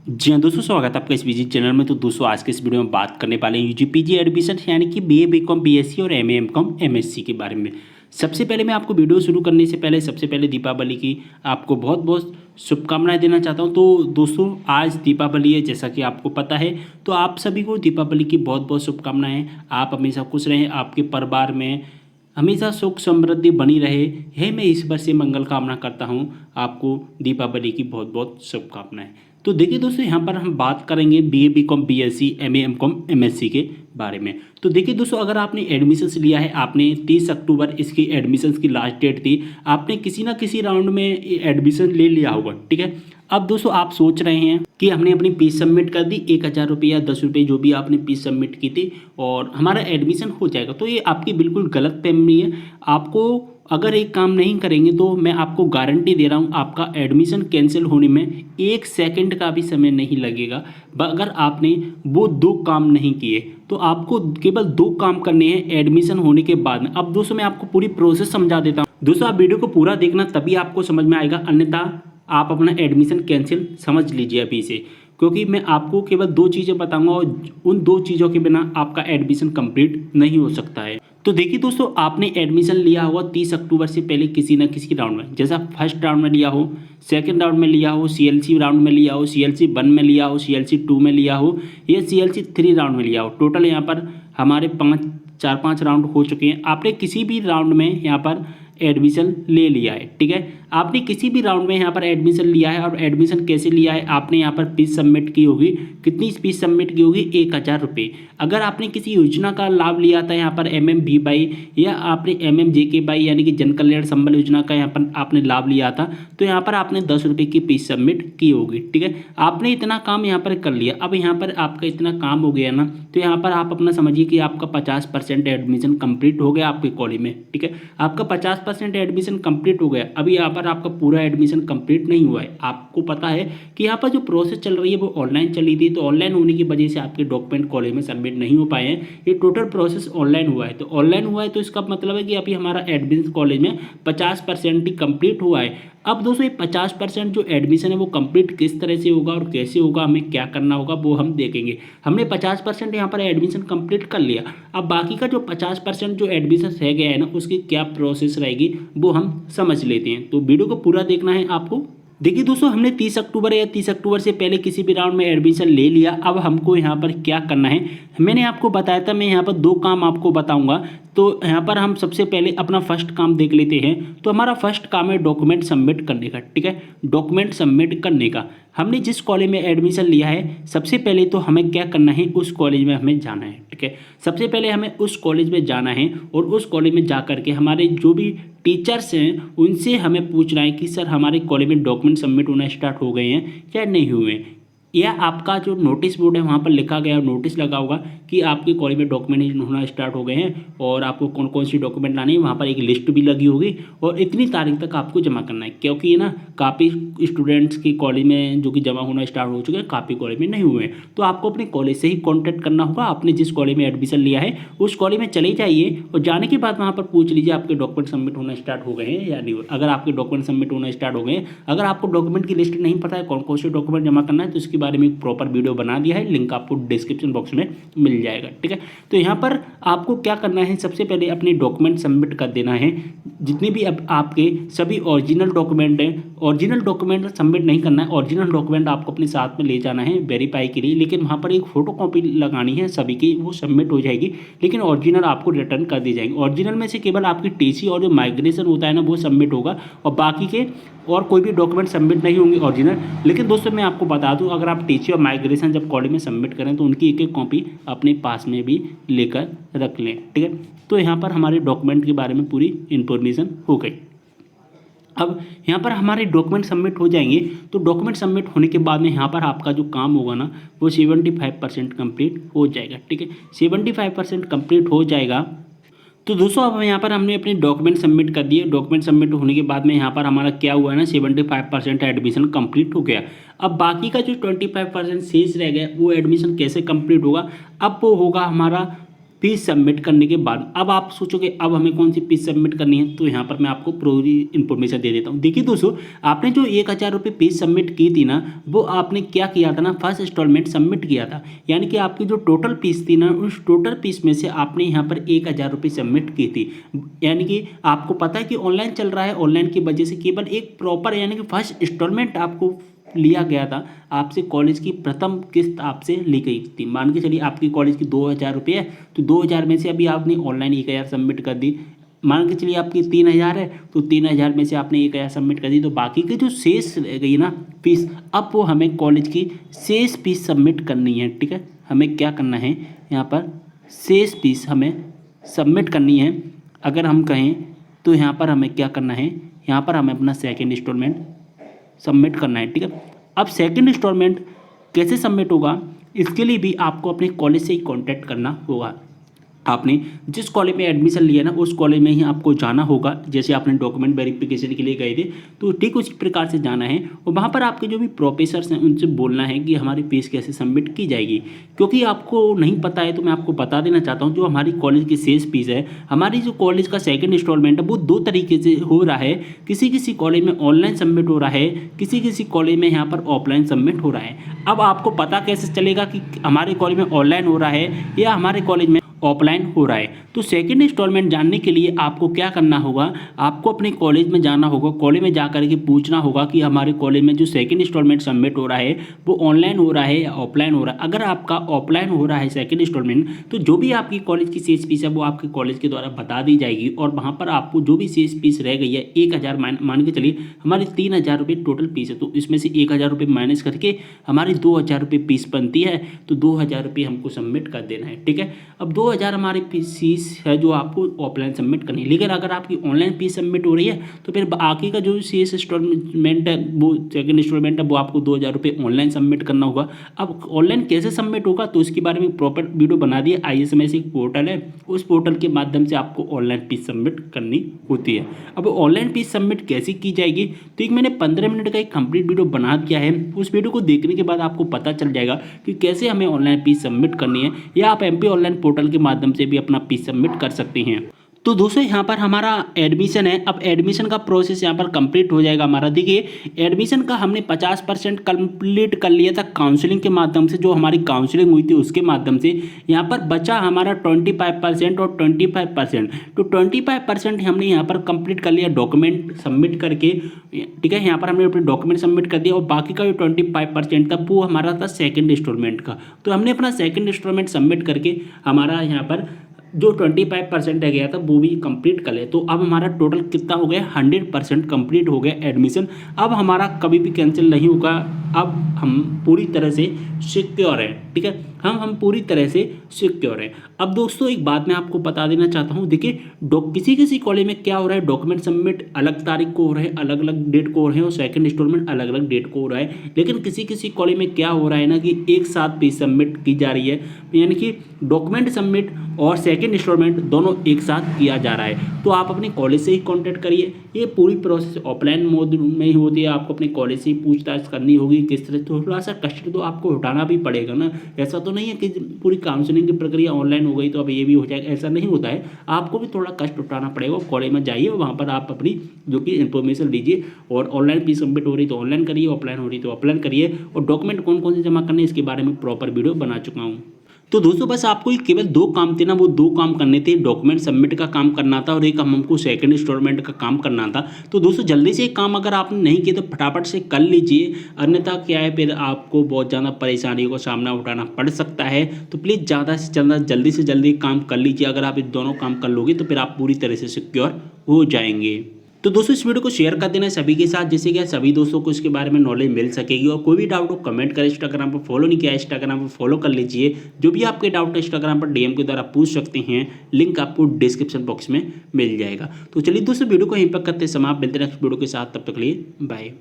जी हाँ दोस्तों, स्वागत है आपका इस विजिट चैनल में। तो दोस्तों आज के इस वीडियो में बात करने वाले हैं यूजी पीजी एडमिशन यानी कि बीए बीकॉम बीएससी और एमए एमकॉम एमएससी के बारे में। सबसे पहले मैं आपको वीडियो शुरू करने से पहले सबसे पहले दीपावली की आपको बहुत बहुत शुभकामनाएं देना चाहता हूं। तो दोस्तों आज दीपावली है, जैसा कि आपको पता है, तो आप सभी को दीपावली की बहुत बहुत शुभकामनाएं। आप हमेशा खुश रहें, आपके परिवार में हमेशा सुख समृद्धि बनी रहे, यही मैं ईश्वर से मंगल कामना करता हूँ। आपको दीपावली की बहुत बहुत शुभकामनाएं। तो देखिए दोस्तों, यहाँ पर हम बात करेंगे BA BCom BSc MA MCom MSc के बारे में। तो देखिए दोस्तों, अगर आपने एडमिशन्स लिया है, आपने 30 अक्टूबर इसकी एडमिशन्स की लास्ट डेट थी, आपने किसी ना किसी राउंड में एडमिशन ले लिया होगा, ठीक है। अब दोस्तों आप सोच रहे हैं कि हमने अपनी फीस सबमिट कर दी, 1,000 रुपये या 10 रुपये जो भी आपने फीस सबमिट की थी और हमारा एडमिशन हो जाएगा। तो ये आपकी बिल्कुल गलत फहमी है। आपको अगर एक काम नहीं करेंगे तो मैं आपको गारंटी दे रहा हूँ, आपका एडमिशन कैंसिल होने में 1 सेकंड का भी समय नहीं लगेगा। अगर आपने वो 2 काम नहीं किए तो आपको केवल 2 काम करने हैं एडमिशन होने के बाद में। अब दोस्तों मैं आपको पूरी प्रोसेस समझा देता हूँ। दोस्तों आप वीडियो को पूरा देखना, तभी आपको समझ में आएगा, अन्यथा आप अपना एडमिशन कैंसिल समझ लीजिए अभी से, क्योंकि मैं आपको केवल 2 चीज़ें बताऊंगा और उन 2 चीज़ों के बिना आपका एडमिशन कंप्लीट नहीं हो सकता है। तो देखिए दोस्तों, आपने एडमिशन लिया होगा 30 अक्टूबर से पहले किसी न किसी राउंड में, जैसा फर्स्ट राउंड में लिया हो, सेकंड राउंड में लिया हो, सीएलसी राउंड में लिया हो, सीएलसी 1 में लिया हो, सीएलसी 2 में लिया हो या सीएलसी 3 राउंड में लिया हो। टोटल यहाँ पर हमारे 4-5 राउंड हो चुके हैं। आपने किसी भी राउंड में यहाँ पर एडमिशन ले लिया है, ठीक है। आपने किसी भी राउंड में यहाँ पर एडमिशन लिया है और एडमिशन कैसे लिया है, आपने यहाँ पर फीस सबमिट की होगी। कितनी फीस सबमिट की होगी? 1,000 रुपये। अगर आपने किसी योजना का लाभ लिया था यहाँ पर MMBY या आपने MMJKY यानी कि जन कल्याण संबल योजना का यहाँ पर आपने लाभ लिया था, तो यहाँ पर आपने 10 रुपये की फीस सबमिट की होगी, ठीक है। आपने इतना काम यहाँ पर कर लिया। अब यहाँ पर आपका इतना काम हो गया ना, तो यहाँ पर आप अपना समझिए कि आपका 50% एडमिशन कंप्लीट हो गया आपके कॉलेज में, ठीक है। आपका 50% एडमिशन कंप्लीट हो गया। अभी यहाँ पर आपका पूरा एडमिशन कंप्लीट नहीं हुआ है। आपको पता है कि यहाँ पर जो प्रोसेस चल रही है वो ऑनलाइन चली थी, तो ऑनलाइन होने की वजह से आपके डॉक्यूमेंट कॉलेज में सबमिट नहीं हो पाए हैं। ये टोटल प्रोसेस ऑनलाइन हुआ है, तो ऑनलाइन हुआ है तो इसका मतलब है कि अभी हमारा एडमिशन कॉलेज में 50% ही कंप्लीट हुआ है। अब दोस्तों ये 50% जो एडमिशन है वो कंप्लीट किस तरह से होगा और कैसे होगा, हमें क्या करना होगा वो हम देखेंगे। हमने 50% यहाँ पर एडमिशन कंप्लीट कर लिया। अब बाकी का जो 50% जो एडमिशन रह गया है ना, उसकी क्या प्रोसेस रहेगी वो हम समझ लेते हैं। तो वीडियो को पूरा देखना है आपको। देखिए दोस्तों, हमने 30 अक्टूबर या 30 अक्टूबर से पहले किसी भी राउंड में एडमिशन ले लिया। अब हमको यहाँ पर क्या करना है, मैंने आपको बताया था, मैं यहाँ पर 2 काम आपको बताऊंगा। तो यहाँ पर हम सबसे पहले अपना फर्स्ट काम देख लेते हैं। तो हमारा फर्स्ट काम है डॉक्यूमेंट सबमिट करने का, ठीक है। डॉक्यूमेंट सबमिट करने का, हमने जिस कॉलेज में एडमिशन लिया है सबसे पहले तो हमें क्या करना है, उस कॉलेज में हमें जाना है, ठीक है। सबसे पहले हमें उस कॉलेज में जाना है और उस कॉलेज में जा करके हमारे जो भी टीचर्स हैं उनसे हमें पूछना है कि सर हमारे कॉलेज में डॉक्यूमेंट सबमिट होना स्टार्ट हो गए हैं या नहीं हुए हैं। या आपका जो नोटिस बोर्ड है वहाँ पर लिखा गया नोटिस लगा होगा कि आपके कॉलेज में डॉक्यूमेंट होना स्टार्ट हो गए हैं और आपको कौन कौन सी डॉक्यूमेंट लानी है, वहाँ पर एक लिस्ट भी लगी होगी और इतनी तारीख तक आपको जमा करना है। क्योंकि ना काफ़ी स्टूडेंट्स की कॉलेज में जो कि जमा होना स्टार्ट हो चुके हैं, काफ़ी कॉलेज में नहीं हुए हैं। तो आपको अपने कॉलेज से ही कॉन्टैक्ट करना होगा। आपने जिस कॉलेज में एडमिशन लिया है उस कॉलेज में चले जाइए और जाने के बाद वहाँ पर पूछ लीजिए आपके डॉक्यूमेंट सबमिट होना स्टार्ट हो गए हैं या नहीं। अगर आपके डॉक्यूमेंट सबमिट होना स्टार्ट हो गए हैं, अगर आपको डॉक्यूमेंट की लिस्ट नहीं पता है कौन कौन से डॉक्यूमेंट जमा करना है, तो इसके बारे में एक प्रॉपर वीडियो बना दिया है, लिंक आपको डिस्क्रिप्शन बॉक्स में मिल जाएगा, ठीक है। तो यहाँ पर आपको क्या करना है, सबसे पहले अपने डॉक्यूमेंट सबमिट कर देना है। जितने भी अब आपके सभी ओरिजिनल डॉक्यूमेंट हैं, ओरिजिनल डॉक्यूमेंट सबमिट नहीं करना है, ओरिजिनल डॉक्यूमेंट आपको अपने साथ में ले जाना है वेरीफाई के लिए। लेकिन वहाँ पर एक फोटो कॉपी लगानी है सभी की, वो सबमिट हो जाएगी, लेकिन ओरिजिनल आपको रिटर्न कर दी जाएंगे। ओरिजिनल में से केवल आपकी टीसी और जो माइग्रेशन होता है ना वो सबमिट होगा और बाकी के और कोई भी डॉक्यूमेंट सबमिट नहीं होंगे ओरिजिनल। लेकिन दोस्तों मैं आपको बता दूं, अगर आप टीसी और माइग्रेशन जब कॉलेज में सबमिट करें तो उनकी एक एक कॉपी अपने पास में भी लेकर रख लें, ठीक है। तो यहाँ पर हमारे डॉक्यूमेंट के बारे में पूरी इन्फॉर्मेशन हो गई। अब यहाँ पर हमारे डॉक्यूमेंट सबमिट हो जाएंगे। तो डॉक्यूमेंट सबमिट होने के बाद में यहाँ पर आपका जो काम होगा ना वो 75% कंप्लीट हो जाएगा, ठीक है। 75% कंप्लीट हो जाएगा। तो दोस्तों अब यहाँ पर हमने अपने डॉक्यूमेंट सबमिट कर दिए। डॉक्यूमेंट सबमिट होने के बाद में यहाँ पर हमारा क्या हुआ है ना, 75% एडमिशन कंप्लीट हो गया। अब बाकी का जो 25% शेष रह गया वो एडमिशन कैसे कंप्लीट होगा, अब वो होगा हमारा फीस सबमिट करने के बाद अब आप सोचोगे अब हमें कौन सी फीस सबमिट करनी है, तो यहाँ पर मैं आपको पूरी इन्फॉर्मेशन दे देता हूँ। देखिए दोस्तों, आपने जो 1,000 रुपये फीस सबमिट की थी ना, वो आपने क्या किया था ना, फर्स्ट इंस्टॉलमेंट सबमिट किया था। यानी कि आपकी जो टोटल फीस थी ना, उस टोटल फीस में से आपने यहाँ पर 1,000 रुपये सबमिट की थी। यानी कि आपको पता है कि ऑनलाइन चल रहा है, ऑनलाइन की वजह से केवल एक प्रॉपर यानी कि फर्स्ट इंस्टॉलमेंट आपको लिया गया था। आपसे कॉलेज की प्रथम किस्त आपसे ली गई थी। मान के चलिए आपकी कॉलेज की 2,000 रुपये है, तो 2,000 में से अभी आपने ऑनलाइन 1,000 सबमिट कर दी। मान के चलिए आपकी 3,000 है, तो 3,000 में से आपने 1,000 सबमिट कर दी, तो बाकी की जो शेष रह गई ना फीस, अब वो हमें कॉलेज की शेष फीस सबमिट करनी है। ठीक है, हमें क्या करना है, यहाँ पर शेष फीस हमें सबमिट करनी है। अगर हम कहें तो यहाँ पर हमें क्या करना है, यहाँ पर हमें अपना सेकेंड इंस्टॉलमेंट सबमिट करना है। ठीक है, अब सेकंड इंस्टॉलमेंट कैसे सबमिट होगा, इसके लिए भी आपको अपने कॉलेज से ही कांटेक्ट करना होगा। आपने जिस कॉलेज में एडमिशन लिया ना, उस कॉलेज में ही आपको जाना होगा। जैसे आपने डॉक्यूमेंट वेरिफिकेशन के लिए गए थे, तो ठीक उसी प्रकार से जाना है और वहाँ पर आपके जो भी प्रोफेसर्स हैं उनसे बोलना है कि हमारी फीस कैसे सबमिट की जाएगी। क्योंकि आपको नहीं पता है तो मैं आपको बता देना चाहता हूँ, जो हमारी कॉलेज की शेष फीस है, हमारी जो कॉलेज का सेकेंड इंस्टॉलमेंट है, वो 2 तरीके से हो रहा है। किसी किसी कॉलेज में ऑनलाइन सबमिट हो रहा है, किसी किसी कॉलेज में यहाँ पर ऑफलाइन सबमिट हो रहा है। अब आपको पता कैसे चलेगा कि हमारे कॉलेज में ऑनलाइन हो रहा है या हमारे कॉलेज में ऑफलाइन हो रहा है? तो सेकंड इंस्टॉलमेंट जानने के लिए आपको क्या करना होगा, आपको अपने कॉलेज में जाना होगा। कॉलेज में जा करके पूछना होगा कि हमारे कॉलेज में जो सेकंड इंस्टॉलमेंट सबमिट हो रहा है वो ऑनलाइन हो रहा है या ऑफलाइन हो रहा है। अगर आपका ऑफलाइन हो रहा है सेकंड इंस्टॉलमेंट, तो जो भी आपकी कॉलेज की शेष फीस है वो आपके कॉलेज के द्वारा बता दी जाएगी और वहाँ पर आपको जो भी शेष फीस रह गई है 1,000 मान के चलिए हमारी 3,000 रुपये टोटल फीस है, तो इसमें से 1,000 रुपये माइनस करके हमारी 2,000 रुपये फीस बनती है, तो 2,000 रुपये हमको सबमिट कर देना है। ठीक है, अब 2,000 हमारी फीस है जो आपको ऑफलाइन सबमिट करनी है। लेकिन अगर आपकी ऑनलाइन फीस सबमिट हो रही है तो फिर बाकी का जो शेष इंस्टॉलमेंट है, वो सेकंड इंस्टॉलमेंट है, वो आपको 2,000 रुपये ऑनलाइन सबमिट करना होगा। अब ऑनलाइन कैसे सबमिट होगा, तो इसके बारे में प्रॉपर वीडियो बना दिया। ISMS एक पोर्टल है, उस पोर्टल के माध्यम से आपको ऑनलाइन फीस सबमिट करनी होती है। अब ऑनलाइन फीस सबमिट कैसे की जाएगी, तो एक मैंने 15 मिनट का एक कंप्लीट वीडियो बना दिया है। उस वीडियो को देखने के बाद आपको पता चल जाएगा कि कैसे हमें ऑनलाइन फीस सबमिट करनी है, या आप MP ऑनलाइन पोर्टल के माध्यम से भी अपना फीस सबमिट कर सकते हैं। तो दोस्तों यहाँ पर हमारा एडमिशन है। अब एडमिशन का प्रोसेस यहाँ पर कंप्लीट हो जाएगा हमारा। देखिए, एडमिशन का हमने 50% कंप्लीट कर लिया था काउंसलिंग के माध्यम से, जो हमारी काउंसलिंग हुई थी उसके माध्यम से। यहाँ पर बचा हमारा 25% और 25%, तो 25% हमने यहाँ पर कंप्लीट कर लिया डॉक्यूमेंट सबमिट करके। ठीक है, यहाँ पर हमने अपने डॉक्यूमेंट सबमिट कर दिया और बाकी का जो 25% था वो हमारा था सेकेंड इंस्टॉलमेंट का। तो हमने अपना सेकेंड इंस्टॉलमेंट सबमिट करके हमारा यहाँ पर जो 25% रह गया था वो भी कंप्लीट कर ले। तो अब हमारा टोटल कितना हो गया, 100% कंप्लीट हो गया एडमिशन। अब हमारा कभी भी कैंसिल नहीं होगा। अब हम पूरी तरह से सिक्योर हैं। ठीक है, हम पूरी तरह से सिक्योर हैं। अब दोस्तों एक बात मैं आपको बता देना चाहता हूँ। देखिए, किसी किसी कॉलेज में क्या हो रहा है, डॉक्यूमेंट सबमिट अलग तारीख को हो रहे हैं, अलग अलग डेट को हो रहे हैं, और सेकंड इंस्टॉलमेंट अलग अलग डेट को हो रहा है। लेकिन किसी किसी कॉलेज में क्या हो रहा है ना कि एक साथ फीस सबमिट की जा रही है, यानी कि डॉक्यूमेंट सबमिट और सेकंड इंस्टॉलमेंट दोनों एक साथ किया जा रहा है। तो आप अपने कॉलेज से ही कांटेक्ट करिए। ये पूरी प्रोसेस ऑफलाइन मोड में ही होती है। आपको अपने कॉलेज से ही पूछताछ करनी होगी किस तरह। थोड़ा सा कष्ट तो आपको उठाना भी पड़ेगा ना। ऐसा तो नहीं है कि पूरी काउंसलिंग की प्रक्रिया ऑनलाइन हो गई तो अब ये भी हो जाएगा, ऐसा नहीं होता है। आपको भी थोड़ा कष्ट उठाना पड़ेगा। कॉलेज में जाइए, वहाँ पर आप अपनी जो कि इन्फॉर्मेशन लीजिए, और ऑनलाइन फीस सबमिट हो रही तो ऑनलाइन करिए, ऑफलाइन हो रही तो ऑफलाइन करिए। और डॉक्यूमेंट कौन कौन से जमा करने इसके बारे में प्रॉपर वीडियो बना चुका हूँ। तो दोस्तों बस आपको केवल 2 काम थे ना, वो 2 काम करने थे। डॉक्यूमेंट सबमिट का काम करना था और एक हमको सेकंड इंस्टॉलमेंट का काम करना था। तो दोस्तों जल्दी से एक काम अगर आपने नहीं किया तो फटाफट से कर लीजिए, अन्यथा क्या है फिर आपको बहुत ज़्यादा परेशानियों का सामना उठाना पड़ सकता है। तो प्लीज़ ज़्यादा से ज़्यादा जल्दी से जल्दी काम कर लीजिए। अगर आप ये दोनों काम कर लोगे तो फिर आप पूरी तरह से सिक्योर हो जाएंगे। तो दोस्तों इस वीडियो को शेयर कर देना सभी के साथ, जिससे कि सभी दोस्तों को इसके बारे में नॉलेज मिल सकेगी। और कोई भी डाउट हो कमेंट करें। इंस्टाग्राम पर फॉलो नहीं किया, इंस्टाग्राम पर फॉलो कर लीजिए। जो भी आपके डाउट है इंस्टाग्राम पर DM के द्वारा पूछ सकते हैं। लिंक आपको डिस्क्रिप्शन बॉक्स में मिल जाएगा। तो चलिए दोस्तों वीडियो को यहीं पर करते समाप्त। मिलते हैं नेक्स्ट वीडियो के साथ, तब तक के लिए बाय।